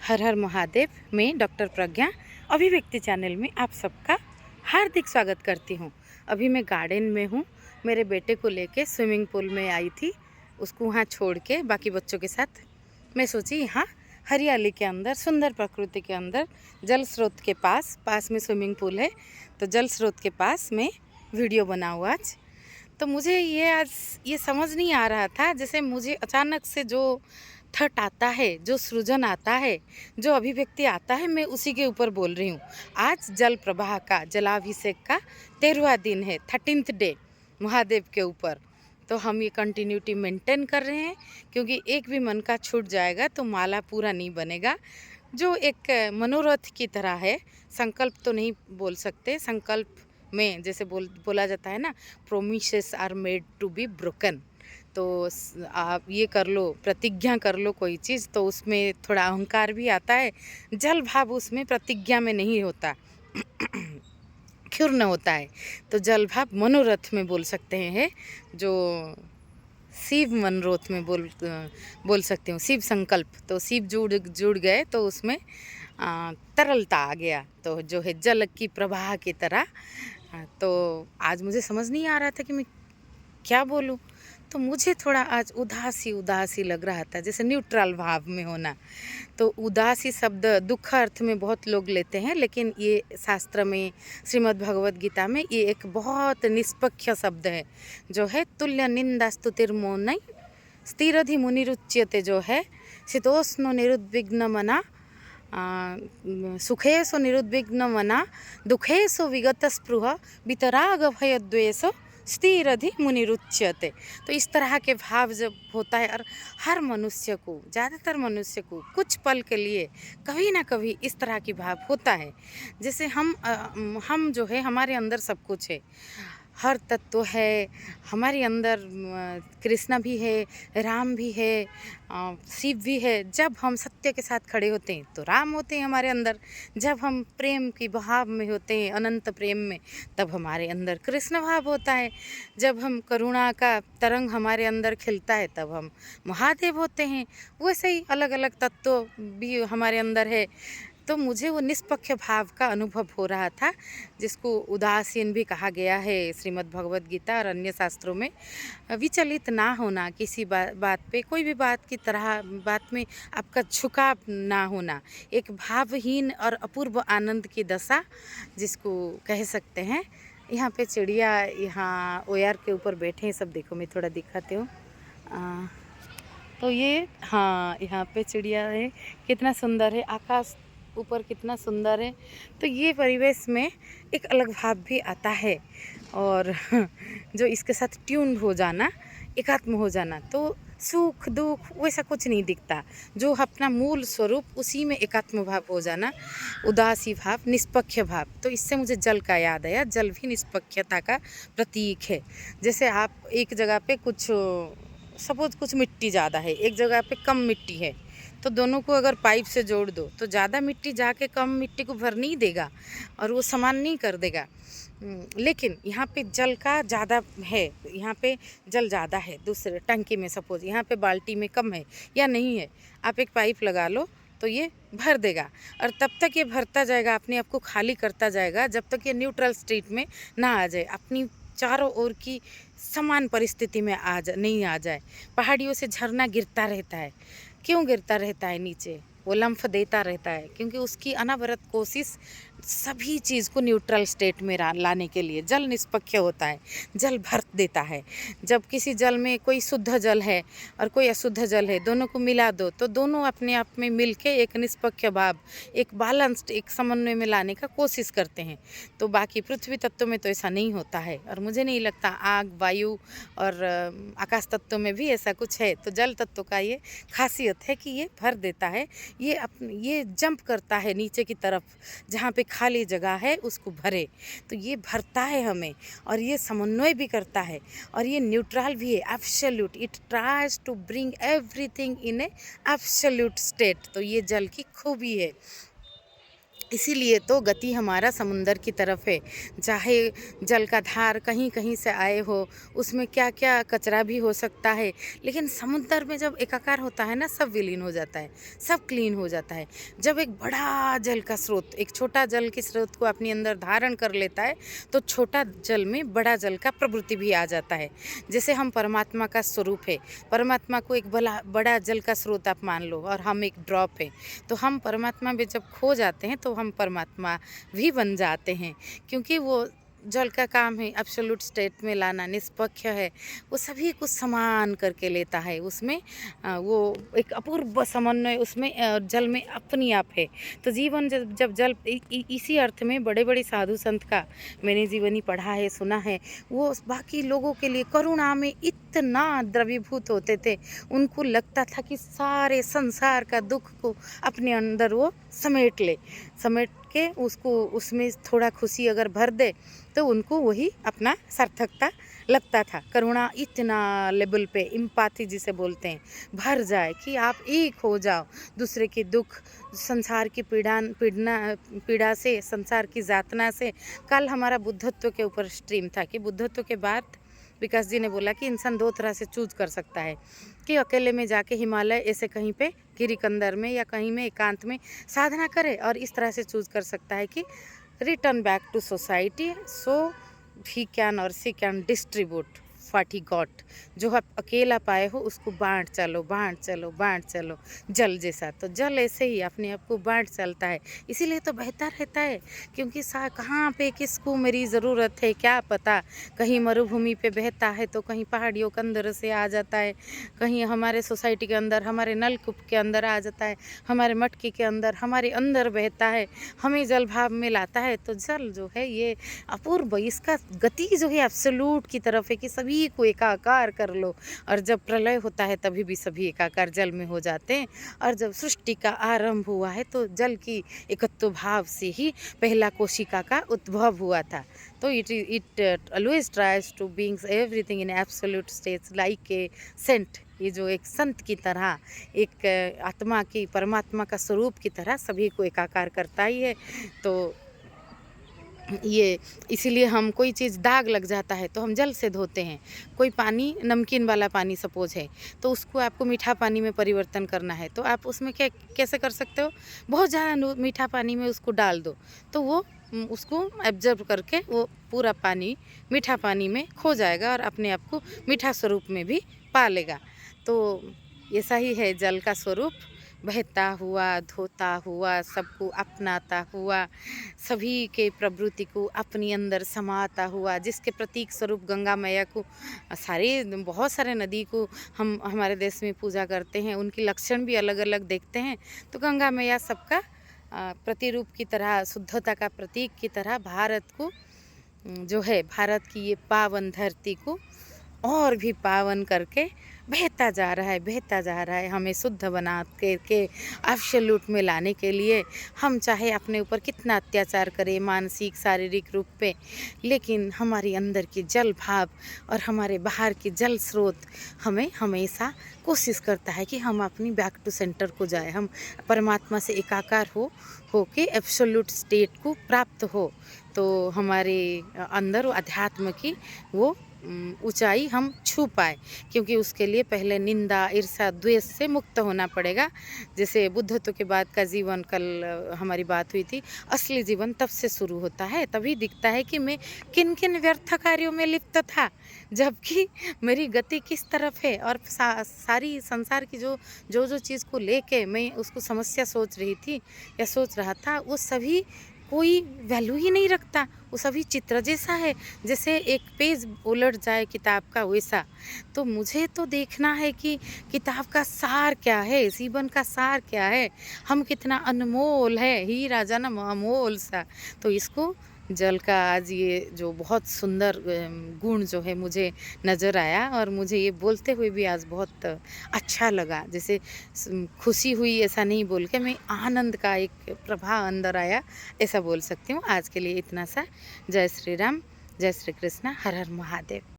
हर हर महादेव। मैं डॉक्टर प्रज्ञा अभिव्यक्ति चैनल में आप सबका हार्दिक स्वागत करती हूँ। अभी मैं गार्डन में हूँ। मेरे बेटे को लेके स्विमिंग पूल में आई थी, उसको वहाँ छोड़ के बाकी बच्चों के साथ मैं सोची यहाँ हरियाली के अंदर, सुंदर प्रकृति के अंदर, जल स्रोत के पास में स्विमिंग पूल है, तो जल स्रोत के पास मैं वीडियो बनाऊँ आज। तो मुझे ये आज ये समझ नहीं आ रहा था, जैसे मुझे अचानक से जो थट आता है, जो सृजन आता है, जो अभिव्यक्ति आता है, मैं उसी के ऊपर बोल रही हूँ। आज जल प्रवाह का, जलाभिषेक का 13वां दिन है, 13th डे महादेव के ऊपर। तो हम ये कंटिन्यूटी मेंटेन कर रहे हैं, क्योंकि एक भी मन का छूट जाएगा तो माला पूरा नहीं बनेगा। जो एक मनोरथ की तरह है, संकल्प तो नहीं बोल सकते, संकल्प में जैसे बोला जाता है ना, promises are made to be broken. तो आप ये कर लो, प्रतिज्ञा कर लो कोई चीज़, तो उसमें थोड़ा अहंकार भी आता है। जल भाव उसमें प्रतिज्ञा में नहीं होता, क्षुर्ण होता है। तो जल भाव मनोरथ में बोल सकते हैं, जो शिव मनोरथ में बोल सकती हूँ, शिव संकल्प। तो शिव जुड़ गए तो उसमें तरलता आ गया, तो जो है जल की प्रवाह की तरह। तो आज मुझे समझ नहीं आ रहा था कि मैं क्या बोलूँ, तो मुझे थोड़ा आज उदासी लग रहा था, जैसे न्यूट्रल भाव में होना। तो उदासी शब्द दुख अर्थ में बहुत लोग लेते हैं, लेकिन ये शास्त्र में, श्रीमद् भगवद गीता में, ये एक बहुत निष्पक्ष शब्द है, जो है तुल्य निंदा स्तुतिर्मौनई स्थिरधि मुनिरुच्यते, जो है शीतोष्ण निरुद्विग्न मना, सुखेशु निरुद्विग्न मना, दुखेशु विगत स्पृह वितराग भयद्वेषो स्थिरधि मुनिरुच्यते। तो इस तरह के भाव जब होता है, और हर मनुष्य को, ज़्यादातर मनुष्य को कुछ पल के लिए कभी ना कभी इस तरह की भाव होता है। जैसे हम जो है, हमारे अंदर सब कुछ है, हर तत्व है हमारे अंदर। कृष्ण भी है, राम भी है, शिव भी है। जब हम सत्य के साथ खड़े होते हैं तो राम होते हैं हमारे अंदर। जब हम प्रेम की भाव में होते हैं, अनंत प्रेम में, तब हमारे अंदर कृष्ण भाव होता है। जब हम करुणा का तरंग हमारे अंदर खिलता है, तब हम महादेव होते हैं। वैसे ही अलग अलग तत्व भी हमारे अंदर है। तो मुझे वो निष्पक्ष भाव का अनुभव हो रहा था, जिसको उदासीन भी कहा गया है श्रीमद् भगवद गीता और अन्य शास्त्रों में। विचलित ना होना किसी बात पे, कोई भी बात की तरह बात में आपका झुकाव ना होना, एक भावहीन और अपूर्व आनंद की दशा जिसको कह सकते हैं। यहाँ पे चिड़िया यहाँ ओयार के ऊपर बैठे हैं सब, देखो मैं थोड़ा दिखाती हूँ। तो ये, हाँ, यहाँ पे चिड़िया है, कितना सुंदर है, आकाश ऊपर कितना सुंदर है। तो ये परिवेश में एक अलग भाव भी आता है, और जो इसके साथ ट्यून हो जाना, एकात्म हो जाना, तो सुख दुख वैसा कुछ नहीं दिखता। जो अपना मूल स्वरूप, उसी में एकात्म भाव हो जाना, उदासी भाव, निष्पक्ष भाव। तो इससे मुझे जल का याद आया। जल भी निष्पक्षता का प्रतीक है। जैसे आप एक जगह पे कुछ, सपोज कुछ मिट्टी ज़्यादा है, एक जगह पे कम मिट्टी है, तो दोनों को अगर पाइप से जोड़ दो तो ज़्यादा मिट्टी जाके कम मिट्टी को भर नहीं देगा, और वो समान नहीं कर देगा। लेकिन यहाँ पे जल का ज़्यादा है, यहाँ पे जल ज़्यादा है, दूसरे टंकी में सपोज यहाँ पे बाल्टी में कम है या नहीं है, आप एक पाइप लगा लो तो ये भर देगा, और तब तक ये भरता जाएगा, अपने आप को खाली करता जाएगा, जब तक ये न्यूट्रल स्टेट में ना आ जाए, अपनी चारों ओर की समान परिस्थिति में नहीं आ जाए। पहाड़ियों से झरना गिरता रहता है, क्यों गिरता रहता है नीचे? वो लम्फ देता रहता है, क्योंकि उसकी अनवरत कोशिश सभी चीज़ को न्यूट्रल स्टेट में लाने के लिए। जल निष्पक्ष होता है, जल भर देता है। जब किसी जल में कोई शुद्ध जल है और कोई अशुद्ध जल है, दोनों को मिला दो तो दोनों अपने आप में मिलके एक निष्पक्ष भाव, एक बैलेंस्ड, एक समन्वय में लाने का कोशिश करते हैं। तो बाकी पृथ्वी तत्व में तो ऐसा नहीं होता है, और मुझे नहीं लगता आग, वायु और आकाश तत्व में भी ऐसा कुछ है। तो जल तत्व का ये खासियत है कि ये भर देता है, ये जंप करता है नीचे की तरफ, जहाँ पे खाली जगह है उसको भरे। तो ये भरता है हमें, और ये समन्वय भी करता है, और ये न्यूट्रल भी है, absolute. It tries to bring everything in a absolute state. तो ये जल की खूबी है। इसीलिए तो गति हमारा समुंदर की तरफ है। चाहे जल का धार कहीं कहीं से आए हो, उसमें क्या क्या कचरा भी हो सकता है, लेकिन समुद्र में जब एकाकार होता है ना, सब विलीन हो जाता है, सब क्लीन हो जाता है। जब एक बड़ा जल का स्रोत एक छोटा जल के स्रोत को अपने अंदर धारण कर लेता है, तो छोटा जल में बड़ा जल का प्रवृत्ति भी आ जाता है। जैसे हम परमात्मा का स्वरूप है, परमात्मा को एक बड़ा जल का स्रोत आप मान लो, और हम एक ड्रॉप है। तो हम परमात्मा में जब खो जाते हैं तो हम परमात्मा भी बन जाते हैं, क्योंकि वो जल का काम है एब्सोल्यूट स्टेट में लाना, निष्पक्ष है, वो सभी कुछ समान करके लेता है। उसमें वो एक अपूर्व समन्वय उसमें जल में अपनी आप है। तो जीवन जब जब जल इसी अर्थ में बड़े बड़े साधु संत का मैंने जीवनी पढ़ा है, सुना है, वो बाकी लोगों के लिए करुणा में इतना द्रवीभूत होते थे, उनको लगता था कि सारे संसार का दुख को अपने अंदर वो समेट के उसको उसमें थोड़ा खुशी अगर भर दे तो उनको वही अपना सार्थकता लगता था। करुणा इतना लेवल पे, इम्पाथी जिसे बोलते हैं, भर जाए कि आप एक हो जाओ, दूसरे के दुख, संसार की पीड़ा से, संसार की यातना से। कल हमारा बुद्धत्व के ऊपर स्ट्रीम था कि बुद्धत्व के बाद विकास जी ने बोला कि इंसान दो तरह से चूज कर सकता है, कि अकेले में जाके हिमालय ऐसे कहीं पे गिरिकंदर में या कहीं में एकांत में साधना करे, और इस तरह से चूज कर सकता है कि return back to society so he can और she can distribute what he got. जो आप अकेला पाए हो उसको बांट चलो जल जैसा। तो जल ऐसे ही अपने आप को बांट चलता है, इसीलिए तो बहता रहता है। क्योंकि कहाँ पे किसको मेरी ज़रूरत है क्या पता, कहीं मरुभूमि पे बहता है तो कहीं पहाड़ियों के अंदर से आ जाता है, कहीं हमारे सोसाइटी के अंदर, हमारे नलकूप के अंदर आ जाता है, हमारे मटके के अंदर, हमारे अंदर बहता है, हमें जल भाव में लाता है। तो जल जो है ये अपूर्व, इसका गति जो है एब्सोल्यूट की तरफ है कि सभी को एकाकार कर लो। और जब प्रलय होता है तभी भी सभी एकाकार जल में हो जाते हैं। और जब सृष्टि का आरंभ हुआ है तो जल की एकत्व भाव से ही पहला कोशिका का उद्भव हुआ था। तो it always tries to beings everything in absolute states like a saint. ये जो एक संत की तरह, एक आत्मा की, परमात्मा का स्वरूप की तरह सभी को एकाकार करता ही है। तो ये इसीलिए हम कोई चीज़ दाग लग जाता है तो हम जल से धोते हैं। कोई पानी, नमकीन वाला पानी सपोज है, तो उसको आपको मीठा पानी में परिवर्तन करना है, तो आप उसमें कैसे कर सकते हो, बहुत ज़्यादा मीठा पानी में उसको डाल दो तो वो उसको एब्जर्व करके वो पूरा पानी मीठा पानी में खो जाएगा और अपने आप को मीठा स्वरूप में भी पा लेगा। तो ऐसा ही है जल का स्वरूप, बहता हुआ, धोता हुआ, सबको अपनाता हुआ, सभी के प्रवृत्ति को अपनी अंदर समाता हुआ, जिसके प्रतीक स्वरूप गंगा मैया को बहुत सारे नदी को हम हमारे देश में पूजा करते हैं, उनकी लक्षण भी अलग अलग देखते हैं। तो गंगा मैया सबका प्रतिरूप की तरह, शुद्धता का प्रतीक की तरह भारत को जो है, भारत की ये पावन धरती को और भी पावन करके बहता जा रहा है। हमें शुद्ध बना के एब्सोल्यूट में लाने के लिए हम चाहे अपने ऊपर कितना अत्याचार करें मानसिक शारीरिक रूप पे, लेकिन हमारी अंदर की जल भाव और हमारे बाहर की जल स्रोत हमें हमेशा कोशिश करता है कि हम अपनी बैक टू सेंटर को जाए, हम परमात्मा से एकाकार हो के एब्सोल्यूट स्टेट को प्राप्त हो। तो हमारे अंदर अध्यात्म की वो ऊंचाई हम छू पाए, क्योंकि उसके लिए पहले निंदा, ईर्ष्या, द्वेष से मुक्त होना पड़ेगा। जैसे बुद्धत्व के बाद का जीवन, कल हमारी बात हुई थी, असली जीवन तब से शुरू होता है, तभी दिखता है कि मैं किन किन व्यर्थ कार्यों में लिप्त था, जबकि मेरी गति किस तरफ है। और सारी संसार की जो चीज़ को लेके मैं उसको समस्या सोच रही थी या सोच रहा था, वो सभी कोई वैल्यू ही नहीं रखता, वो सभी चित्र जैसा है, जैसे एक पेज उलट जाए किताब का वैसा। तो मुझे तो देखना है कि किताब का सार क्या है, जीवन का सार क्या है, हम कितना अनमोल है, हीरा जन्म अमोल सा। तो इसको जल का आज ये जो बहुत सुंदर गुण जो है मुझे नज़र आया, और मुझे ये बोलते हुए भी आज बहुत अच्छा लगा। जैसे खुशी हुई ऐसा नहीं बोल के, मैं आनंद का एक प्रभाव अंदर आया ऐसा बोल सकती हूँ। आज के लिए इतना सा। जय श्री राम, जय श्री कृष्णा, हर हर महादेव।